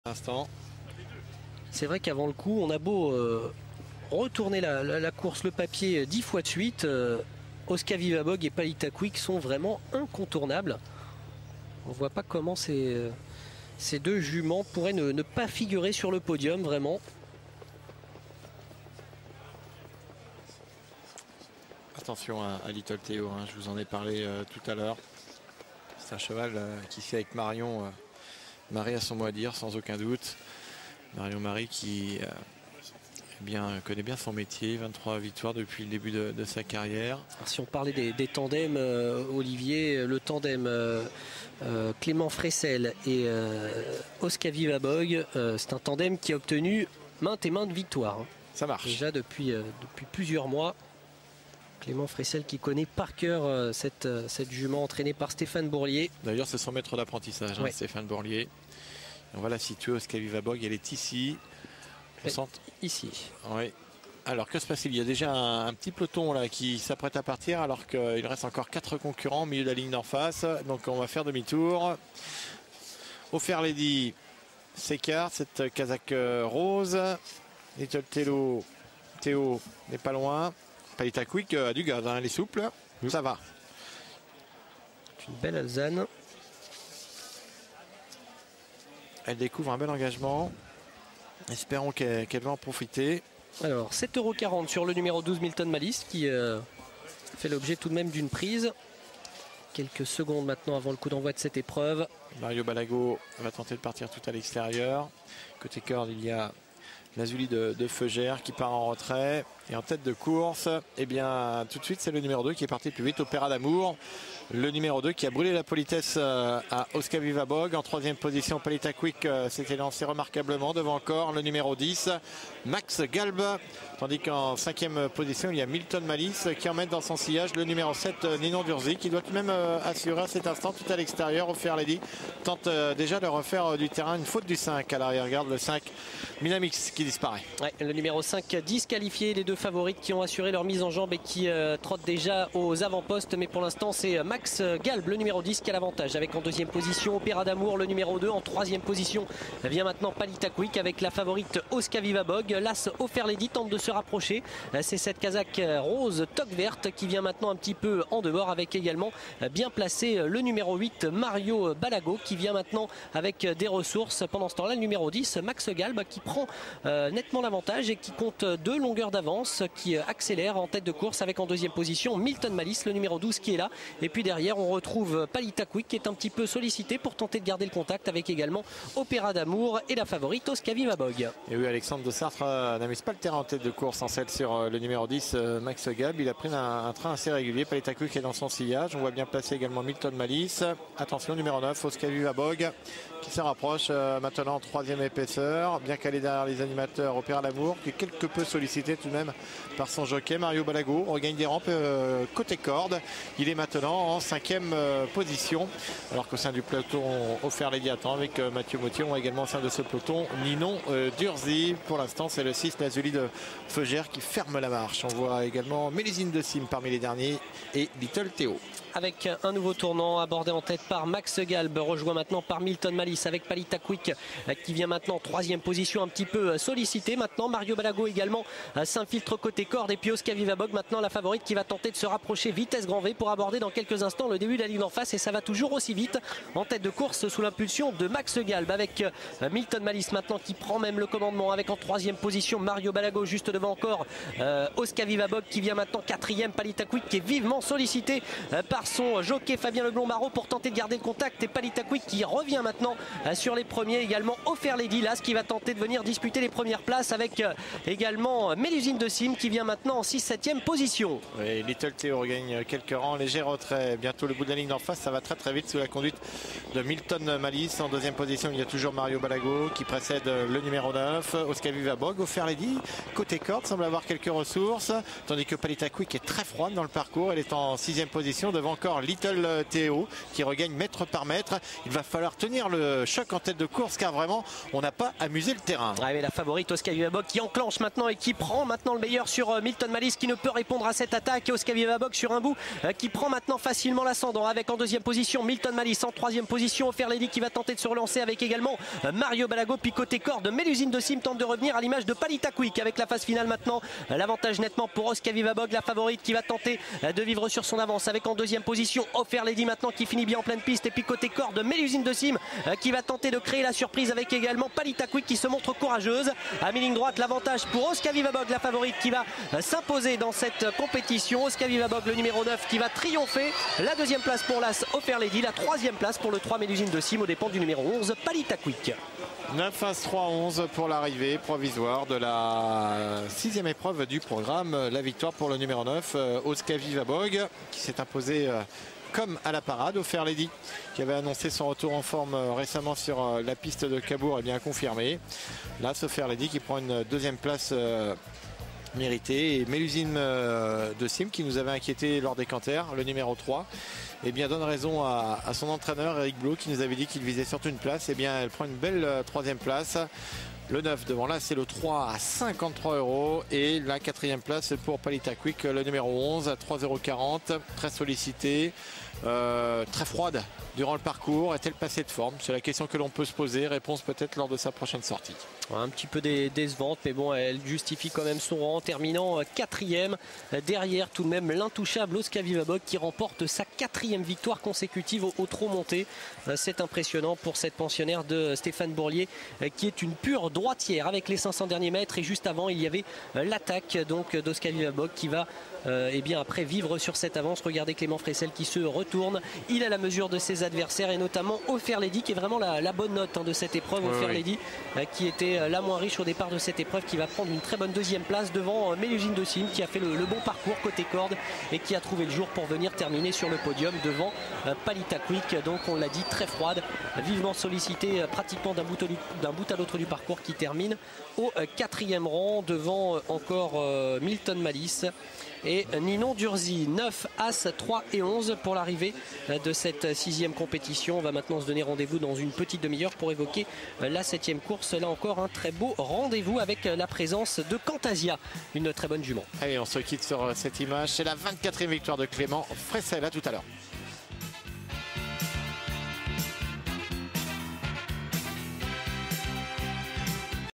Instant. C'est vrai qu'avant le coup, on a beau retourner la course, le papier 10 fois de suite, Oscar Vivabog et Palita Quick sont vraiment incontournables. On ne voit pas comment ces deux juments pourraient ne pas figurer sur le podium, vraiment. Attention à Little Théo, hein, je vous en ai parlé tout à l'heure. C'est un cheval qui fait avec Marion. Marie a son mot à dire, sans aucun doute. Marion Marie qui connaît bien son métier, 23 victoires depuis le début de sa carrière. Alors, si on parlait des tandems, Olivier, le tandem Clément Fressel et Oscar Vivabog, c'est un tandem qui a obtenu maintes et maintes victoires. Ça marche. Déjà depuis plusieurs mois. Clément Fressel qui connaît par cœur cette jument entraînée par Stéphane Bourlier. D'ailleurs, c'est son maître d'apprentissage, ouais. Stéphane Bourlier. On va la situer, Oscar Vivabog, elle est ici. Ici. Oui. Alors, que se passe-t-il? Il y a déjà un petit peloton là qui s'apprête à partir alors qu'il reste encore 4 concurrents au milieu de la ligne d'en face. Donc, on va faire demi-tour. Au Fair Lady s'écarte, cette casaque rose. Little Théo n'est pas loin. Palita Quick a du gaz, hein, elle est souple, ça va. C'est une belle alezane. Elle découvre un bel engagement. Espérons qu'elle va en profiter. Alors 7,40 € sur le numéro 12 Milton Malice qui fait l'objet tout de même d'une prise. Quelques secondes maintenant avant le coup d'envoi de cette épreuve. Mario Balago va tenter de partir tout à l'extérieur. Côté corde, il y a Lazuli de Feugère qui part en retrait. Et en tête de course, eh bien, tout de suite, c'est le numéro 2 qui est parti le plus vite, Opéra d'amour. Le numéro 2 qui a brûlé la politesse à Oscar Vivabog. En troisième position, Palita Quick s'était lancé remarquablement. Devant encore le numéro 10, Max Galb. Tandis qu'en cinquième position, il y a Milton Malice qui emmène dans son sillage le numéro 7, Ninon Durzi, qui doit tout de même assurer à cet instant tout à l'extérieur. Au Fair Lady tente déjà de refaire du terrain. Une faute du 5 à l'arrière. Regarde le 5, Minamix qui disparaît. Ouais, le numéro 5 disqualifié. Les deux favorites qui ont assuré leur mise en jambe et qui trottent déjà aux avant-postes. Mais pour l'instant, c'est Max Galb, le numéro 10, qui a l'avantage. Avec en deuxième position Opéra d'amour, le numéro 2. En troisième position vient maintenant Palita Quick avec la favorite Oscar Vivabog. L'As Au Fair Lady tente de se rapprocher. C'est cette casaque rose toque verte qui vient maintenant un petit peu en dehors, avec également bien placé le numéro 8 Mario Balago qui vient maintenant avec des ressources. Pendant ce temps-là, le numéro 10 Max Galb qui prend nettement l'avantage et qui compte 2 longueurs d'avance, qui accélère en tête de course avec en deuxième position Milton Malice, le numéro 12 qui est là. Et puis derrière, on retrouve Palita Quick qui est un petit peu sollicité pour tenter de garder le contact avec également Opéra d'amour et la favorite Oscar Vivabog. Et oui, Alexandre de Sartre n'amise pas le terrain en tête de course en selle sur le numéro 10 Max Galb. Il a pris un train assez régulier. Palita Quick est dans son sillage. On voit bien placer également Milton Malice. Attention, numéro 9 Oscar Vivabog qui se rapproche maintenant en troisième épaisseur, bien calé derrière les animateurs. Opéra d'amour qui est quelque peu sollicité tout de même par son jockey Mario Balago. On regagne des rampes côté corde. Il est maintenant en cinquième position, alors qu'au sein du peloton Au Fair Lady attend avec Mathieu Mottier. On voit également au sein de ce peloton Ninon Durzi. Pour l'instant, c'est le 6 Lazuli de Feugère qui ferme la marche. On voit également Mélisine de Sim parmi les derniers et Little Théo. Avec un nouveau tournant abordé en tête par Max Galb, rejoint maintenant par Milton Malice avec Palita Quick qui vient maintenant en troisième position, un petit peu sollicité. Maintenant Mario Balago également s'infiltre côté corde, et puis Oscar Vivabog maintenant la favorite qui va tenter de se rapprocher vitesse grand V pour aborder dans quelques instants le début de la ligne en face, et ça va toujours aussi vite en tête de course sous l'impulsion de Max Galb avec Milton Malice maintenant qui prend même le commandement avec en troisième position Mario Balago, juste devant encore Oscar Vivabog qui vient maintenant quatrième. Palita Quick qui est vivement sollicité par son jockey Fabien Leblond-Marot pour tenter de garder le contact, et Palita Quick qui revient maintenant sur les premiers. Également Au Fair Lady Las qui va tenter de venir disputer les premières places avec également Mélusine de Sim qui vient maintenant en 6-7e position. Oui, Little Théo regagne quelques rangs, léger retrait, bientôt le bout de la ligne d'en face. Ça va très très vite sous la conduite de Milton Malice. En deuxième position, il y a toujours Mario Balago qui précède le numéro 9 Oscar Vivabog. Au Fair Lady côté corde semble avoir quelques ressources, tandis que Palita Quick est très froide dans le parcours. Elle est en 6e position devant devant encore Little Théo qui regagne mètre par mètre. Il va falloir tenir le choc en tête de course car vraiment on n'a pas amusé le terrain. Ouais, mais la favorite Oscar Vivabog qui enclenche maintenant et qui prend maintenant le meilleur sur Milton Malice qui ne peut répondre à cette attaque. Et Oscar Vivabog sur un bout qui prend maintenant facilement l'ascendant avec en deuxième position Milton Malice, en troisième position Fairlady qui va tenter de se relancer avec également Mario Balago. Puis côté corde, Mélusine de Sim tente de revenir à l'image de Palita Quick avec la phase finale maintenant. L'avantage nettement pour Oscar Vivabog, la favorite qui va tenter de vivre sur son avance avec en deuxième position Fairlady maintenant qui finit bien en pleine piste. Et puis côté corde, Mélusine de Sim qui va tenter de créer la surprise avec également Palita Quick qui se montre courageuse. À mi-ligne droite, l'avantage pour Oscar Vivabog, la favorite qui va s'imposer dans cette compétition. Oscar Vivabog, le numéro 9 qui va triompher. La deuxième place pour l'As Fairlady, la troisième place pour le 3 Mélusine de Sim aux dépens du numéro 11 Palita Quick. 9 As 3-11 pour l'arrivée provisoire de la 6e épreuve du programme. La victoire pour le numéro 9, Oscar Vivabog, qui s'est imposé comme à la parade. Fairlady, qui avait annoncé son retour en forme récemment sur la piste de Cabourg, est bien confirmé. Là, Fairlady qui prend une deuxième place méritée. Et Mélusine de Sim, qui nous avait inquiété lors des Canters, le numéro 3, eh bien, donne raison à son entraîneur Eric Blou qui nous avait dit qu'il visait surtout une place. Eh bien, elle prend une belle troisième place. Le 9 devant là, c'est le 3 à 53 € et la quatrième place pour Palita Quick, le numéro 11 à 3,40 €. Très sollicité, très froide durant le parcours. Est-elle passée de forme? C'est la question que l'on peut se poser. Réponse peut-être lors de sa prochaine sortie. Un petit peu décevante, mais bon, elle justifie quand même son rang, terminant quatrième. Derrière, tout de même, l'intouchable Oscar Vivabog qui remporte sa quatrième victoire consécutive au trot monté. C'est impressionnant pour cette pensionnaire de Stéphane Bourlier, qui est une pure droitière avec les 500 derniers mètres. Et juste avant, il y avait l'attaque donc d'Oscar Vivabog qui va et bien après vivre sur cette avance. Regardez Clément Fressel qui se retourne. Il a la mesure de ses adversaires et notamment Fairlady qui est vraiment la bonne note de cette épreuve. Fairlady qui était la moins riche au départ de cette épreuve, qui va prendre une très bonne deuxième place devant Mélusine de Sim qui a fait le bon parcours côté corde et qui a trouvé le jour pour venir terminer sur le podium devant Palita Quick. Donc on l'a dit, très froide, vivement sollicité pratiquement d'un bout à l'autre du parcours, qui termine au quatrième rang devant encore Milton Malice et Ninon Durzi. 9 As 3 et 11 pour l'arrivée de cette sixième compétition. On va maintenant se donner rendez-vous dans une petite demi-heure pour évoquer la septième course. Là encore un très beau rendez-vous avec la présence de Cantasia, une très bonne jument. Allez, on se quitte sur cette image. C'est la 24e victoire de Clément Fressel. À tout à l'heure.